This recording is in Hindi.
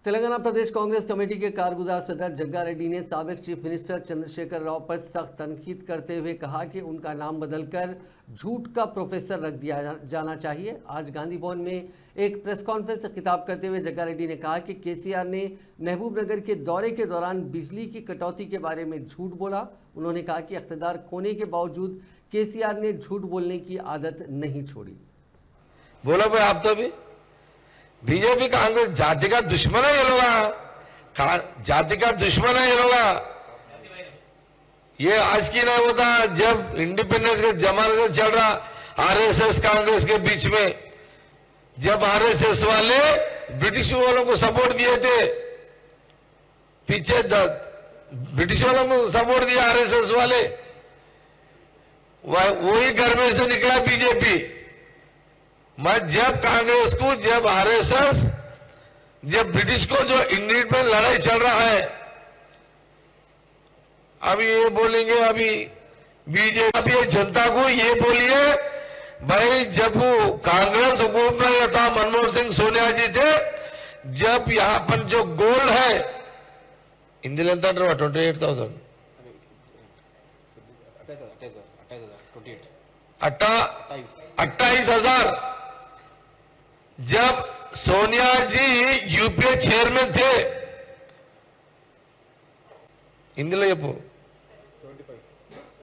तेलंगाना प्रदेश कांग्रेस कमेटी के कारगुजार सदर जग्गा रेड्डी ने साबिक चीफ मिनिस्टर चंद्रशेखर राव पर सख्त तनकीद करते हुए कहा कि उनका नाम बदलकर झूठ का प्रोफेसर रख दिया जाना चाहिए। आज गांधी भवन में एक प्रेस कॉन्फ्रेंस से खिताब करते हुए जग्गा रेड्डी ने कहा कि केसीआर ने महबूबनगर के दौरे के दौरान बिजली की कटौती के बारे में झूठ बोला। उन्होंने कहा कि इख्तियार खोने के बावजूद केसीआर ने झूठ बोलने की आदत नहीं छोड़ी। बोलो भाई, आप तो भी बीजेपी कांग्रेस जाति का दुश्मन है ये लोग, जाति का दुश्मन है ये लोग। ये आज की नहीं होता, जब इंडिपेंडेंस के जमाने से चल रहा आरएसएस कांग्रेस के बीच में, जब आरएसएस वाले ब्रिटिश वालों को सपोर्ट दिए थे, पीछे ब्रिटिश वालों को सपोर्ट दिया आरएसएस वाले, वही घर में से निकला बीजेपी। मैं जब कांग्रेस को, जब आरएसएस, जब ब्रिटिश को जो इंग्लैंड में लड़ाई चल रहा है, अभी ये बोलेंगे, अभी बीजेपी, अभी जनता को ये बोलिए भाई, जब वो कांग्रेस हुकूमत में था, मनमोहन सिंह, सोनिया जी थे, जब यहां पर जो गोल्ड है इंदिरा 28,000 28,000, जब सोनिया जी यूपीए चेयरमैन थे, इंदिरा